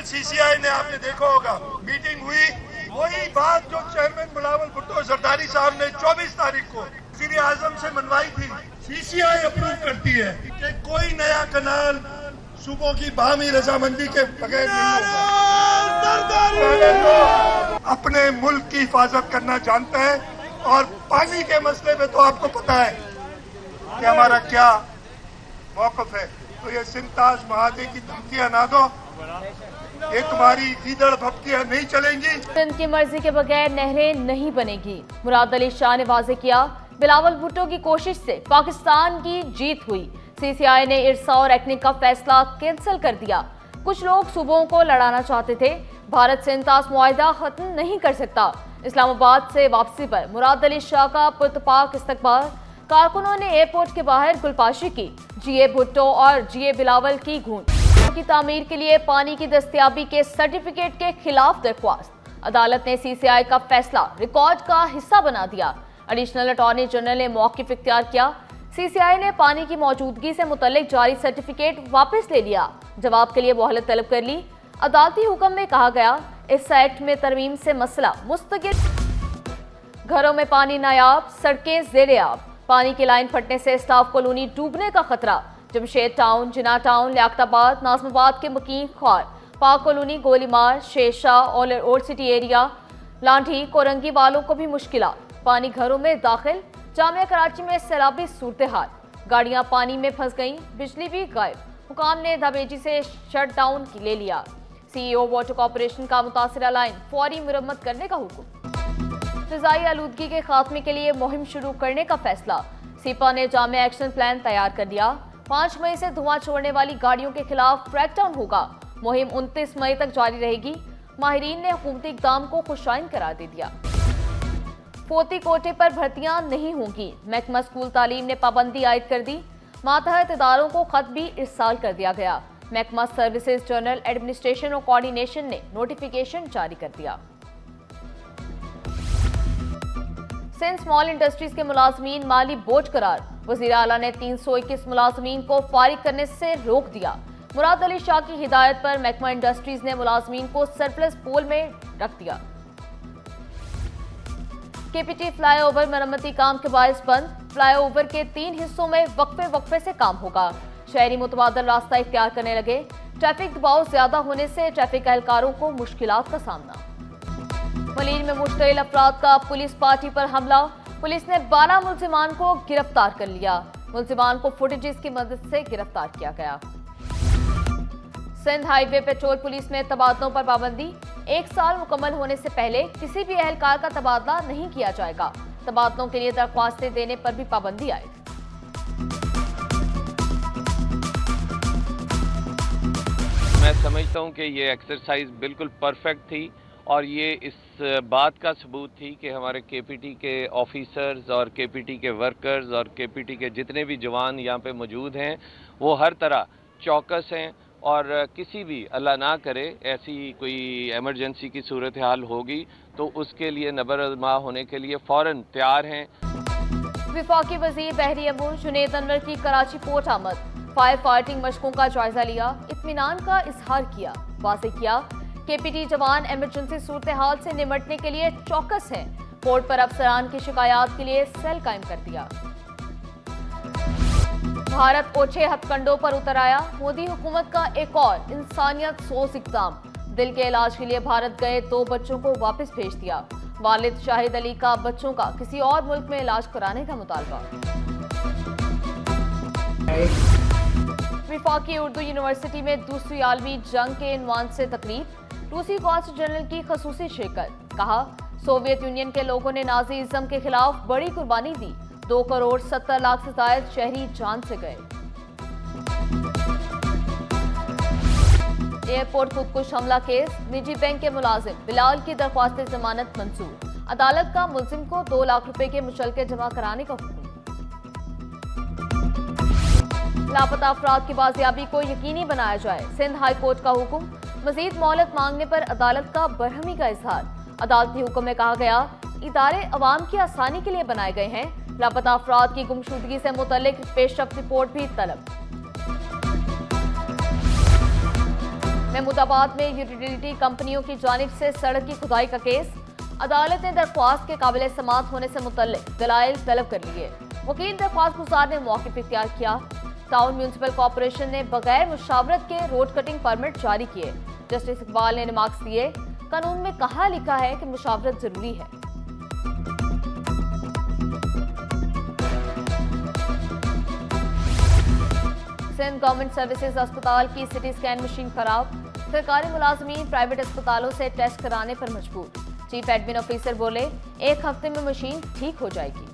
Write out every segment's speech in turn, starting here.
CCI ने आपने देखा होगा मीटिंग हुई, वही बात जो चेयरमैन बिलावल भुट्टो जरदारी साहब ने 24 तारीख को वज़ीर आजम से मनवाई थी, सीसीआई अप्रूव करती है कि कोई नया कनाल सूबों की बाहमी रजामंदी के बगैर नहीं होगा। अपने मुल्क की हिफाजत करना जानता है और पानी के मसले में तो आपको पता है कि हमारा क्या मौकफ है। तो ये सिंताज महादे की धमकियां ना दो, ये तुम्हारी गीदड़ भपकियां नहीं चलेंगी। सिंध की मर्जी के बगैर नहरें नहीं बनेगी। मुराद अली शाह ने वाजे किया, बिलावल भुट्टो की कोशिश से पाकिस्तान की जीत हुई। सीसीआई ने इरसा और एक्निक का फैसला कैंसिल कर दिया। कुछ लोग सूबों को लड़ाना चाहते थे। भारत से इंतास मुआहिदा खत्म नहीं कर सकता। इस्लामाबाद से वापसी पर मुराद अली शाह का पुरतपाक इस्तकबाल। कारकुनों ने एयरपोर्ट के बाहर गुलपाशी की। जीए भुट्टो और जीए बिलावल की गूंज। की तामीर के लिए पानी की दस्तयाबी के सर्टिफिकेट के खिलाफ दरख्वास्त। अदालत ने सीसीआई का फैसला रिकॉर्ड का हिस्सा बना दिया। एडिशनल अटॉर्नी जनरल ने मौक़िफ़ इख्तियार किया। सीसीआई ने पानी की मौजूदगी से मुतल्लिक जारी सर्टिफिकेट वापस ले लिया। जवाब के लिए मोहलत तलब कर ली। अदालती हुक्म में कहा गया, इस एक्ट में तरमीम से मसला मुस्तकिल। घरों में पानी नायाब, सड़कें ज़ेर-ए-आब। पानी की लाइन फटने से स्टाफ कॉलोनी डूबने का खतरा। जमशेद टाउन, जिना टाउन, लियाकताबाद, नाज़िमाबाद के मकीन ख्वार, पाक कॉलोनी, गोलीमार, शेरशाह और ओल्ड सिटी एरिया, लांठी, कोरंगी वालों को भी मुश्किलात। पानी घरों में दाखिल। जामिया कराची में सैलाबी सूरत हाल। गाड़ियां पानी में फंस गईं, बिजली भी गायब। हुकाम ने धाबेजी से शट डाउन ले लिया। सीईओ वाटर कॉर्पोरेशन का मुतासिरा लाइन फौरी मुरम्मत करने का हुक्म। फिजाई आलूदगी के खात्मे के लिए मुहिम शुरू करने का फैसला। सीपा ने जामिया एक्शन प्लान तैयार कर दिया। 5 मई से धुआं छोड़ने वाली गाड़ियों के खिलाफ क्रैकडाउन होगा। मुहिम 29 मई तक जारी रहेगी। माहिरीन ने हुकूमती इक़दाम को खुशाइन करार दे दिया। फोती कोटे पर भर्तियां नहीं होंगी। महकमा स्कूल तालीम ने पाबंदी आयद कर दी। मातहत इदारों को खत भी इरसाल कर दिया गया। महकमा सर्विसेज, जनरल एडमिनिस्ट्रेशन और कोऑर्डिनेशन ने नोटिफिकेशन जारी कर दिया। सिंध स्मॉल इंडस्ट्रीज के मुलाजमीन माली बोझ करार। वज़ीर आला ने 321 मुलाजमीन को फारिग करने से रोक दिया। मुराद अली शाह की हिदायत पर महकमा इंडस्ट्रीज ने मुलाजमीन को सरप्लस पोल में रख दिया। केपीटी फ्लाईओवर मरम्मती काम के बायस बंद। फ्लाईओवर के 3 हिस्सों में वक्फे से काम होगा। शहरी मुतबादल रास्ता इख्तियार करने लगे। ट्रैफिक दबाव ज्यादा होने से ट्रैफिक एहलकारों को मुश्किलात का सामना। मलीर में मुश्तइल अफराद का पुलिस पार्टी पर हमला। पुलिस ने 12 मुल्जिमान को गिरफ्तार कर लिया। मुल्जिमान को फुटेजेस की मदद से गिरफ्तार किया गया। सिंध हाईवे पेट्रोल पुलिस में तबादलों पर पाबंदी। 1 साल मुकम्मल होने से पहले किसी भी एहलकार का तबादला नहीं किया जाएगा। तबादलों के लिए दरख्वास्तें देने पर भी पाबंदी आएगी। मैं समझता हूं कि ये एक्सरसाइज बिल्कुल परफेक्ट थी और ये इस बात का सबूत थी कि हमारे केपीटी के ऑफिसर्स और केपीटी के वर्कर्स और केपीटी के जितने भी जवान यहाँ पे मौजूद हैं वो हर तरह चौकस हैं और किसी भी अल्लाह ना करे ऐसी कोई इमरजेंसी की सूरत हाल होगी तो उसके लिए नबरआज़मा होने के लिए फ़ौरन तैयार हैं। वफाकी वज़ीर बहरी अमूर जुनैद अनवर की कराची पोर्ट आमद। फायर फाइटिंग मशकों का जायजा लिया। इत्मीनान का इजहार किया। वाज़ेह किया केपीटी जवान इमरजेंसी सूरत हाल से निमटने के लिए चौकस हैं। पोर्ट पर अफसरान की शिकायत के लिए सेल कायम कर दिया। भारत ओछे हथकंडों पर उतर आया। मोदी हुकूमत का एक और इंसानियत सोज इक़दाम। दिल के इलाज के लिए भारत गए 2 बच्चों को वापस भेज दिया। वालिद शाहिद अली का बच्चों का किसी और मुल्क में इलाज कराने का मुतालबा। वफाकी उर्दू यूनिवर्सिटी में दूसरी आलमी जंग के इन्वान से तकरीब। रूसी कौंसल जनरल की खसूसी शिरकत। कहा, सोवियत यूनियन के लोगों ने नाजीइज्म के खिलाफ बड़ी कुर्बानी दी। 2 करोड़ 70 लाख से ज्यादा शहरी जान से गए। एयरपोर्ट खुदकुश हमला केस। निजी बैंक के मुलाजिम बिलाल की दरख्वास्त जमानत मंजूर। अदालत का मुल्जिम को 2 लाख रुपए के मुचलके जमा कराने का हुक्म। लापता अफराद की बाजियाबी को यकीनी बनाया जाए। सिंध हाई कोर्ट का हुक्म। मजीद मोहलत मांगने पर अदालत का बरहमी का इजहार। अदालती हुक्म में कहा गया, इदारे अवाम की आसानी के लिए बनाए गए हैं। लापता अफराद की गुमशुदगी से मुतल्लिक पेशरफ्त रिपोर्ट भी तलब। महमूदाबाद में यूटिलिटी कंपनियों की जानिब से सड़क की खुदाई का केस। अदालत ने दरख्वास्त के काबिल समाअत होने से मुतल्लिक दलाइल तलब कर लिए। वकील दरख्वास्त गुजार ने मौक़िफ़ इख्तियार किया। टाउन म्यूनिसिपल कॉर्पोरेशन ने बगैर मुशावरत के रोड कटिंग परमिट जारी किए। जस्टिस इकबाल ने मार्क्स दिए। कानून में कहा लिखा है कि मुशावरत जरूरी है। सिंध गवर्नमेंट सर्विसेज अस्पताल की सिटी स्कैन मशीन खराब। सरकारी मुलाजमीन प्राइवेट अस्पतालों से टेस्ट कराने पर मजबूर। चीफ एडमिन ऑफिसर बोले 1 हफ्ते में मशीन ठीक हो जाएगी।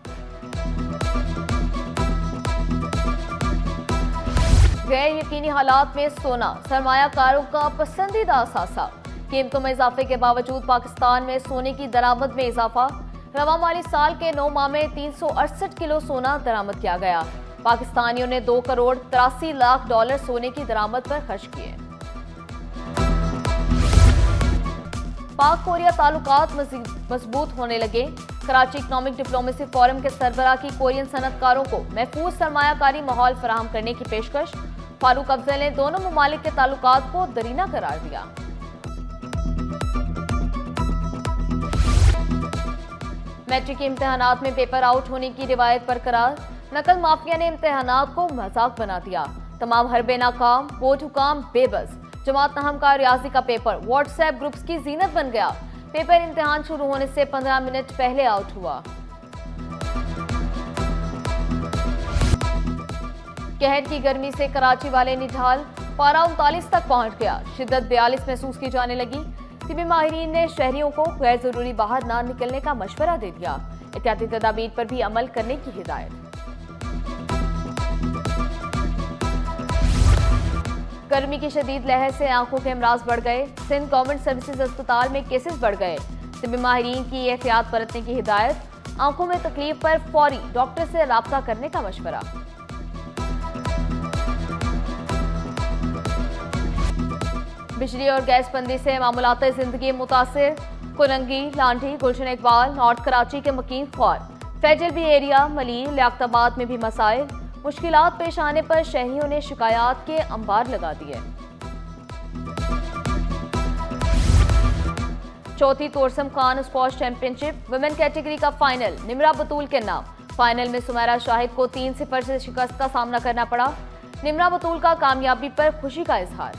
गैर यकीनी हालात में सोना सरमायाकारों का पसंदीदा असासा। कीमतों में इजाफे के बावजूद पाकिस्तान में सोने की दरामद में इजाफा। रवा माली साल के 9 माह में 368 किलो सोना दरामद किया गया। पाकिस्तानियों ने 2 करोड़ 83 लाख डॉलर सोने की दरामद पर खर्च किए। पाक कोरिया ताल्लुकात मजबूत होने लगे। कराची इकोनॉमिक डिप्लोमेसी फोरम के सरबराह की कोरियन सनतकारों को महफूज सरमायाकारी माहौल फराहम करने की पेशकश। फारूक अफजल ने दोनों ममालिक के ताल्लुकात को दरीना करार दिया। मैट्रिक के इम्तिहानात में पेपर आउट होने की रिवायत बरकरार। नकल माफिया ने इम्तिहानात को मजाक बना दिया। तमाम हरबे नाकाम, बोर्ड हुकाम बेबस। जमात नहम का रियाजी का पेपर व्हाट्सएप ग्रुप्स की जीनत बन गया। पेपर इम्तिहान शुरू होने से 15 मिनट पहले आउट हुआ। कहर की गर्मी से कराची वाले निढाल, पारा 39 तक पहुंच गया। शिद्दत 42 महसूस की जाने लगी। तिबी माहिरीन ने शहरियों को गैर जरूरी बाहर ना निकलने का मशवरा दे दिया। एहतियाती तदाबीर पर भी अमल करने की हिदायत। गर्मी की शदीद लहर से आंखों के अमराज बढ़ गए। सिंध गवर्नमेंट सर्विसेज अस्पताल में केसेस बढ़ गए। तिबी माहिरीन की एहतियात बरतने की हिदायत। आंखों में तकलीफ पर फौरी डॉक्टर से राब्ता करने का मशवरा। बिजली और गैस बंदी से मामूलात जिंदगी मुतासिर। कुरंगी, लांठी, गुलशन इकबाल, नॉर्थ कराची के मकीन खौर, फैजल बी एरिया, मलीर, लियाकताबाद में भी मसाइल। मुश्किलात पेश आने पर शहरियों ने शिकायत के अंबार लगा दिए। चौथी Torsam Khan squash championship women category का फाइनल निमरा बतूल के नाम। फाइनल में सुमेरा शाहिद को 3-0 से शिकस्त का सामना करना पड़ा। निमरा बतूल का कामयाबी पर खुशी का इजहार।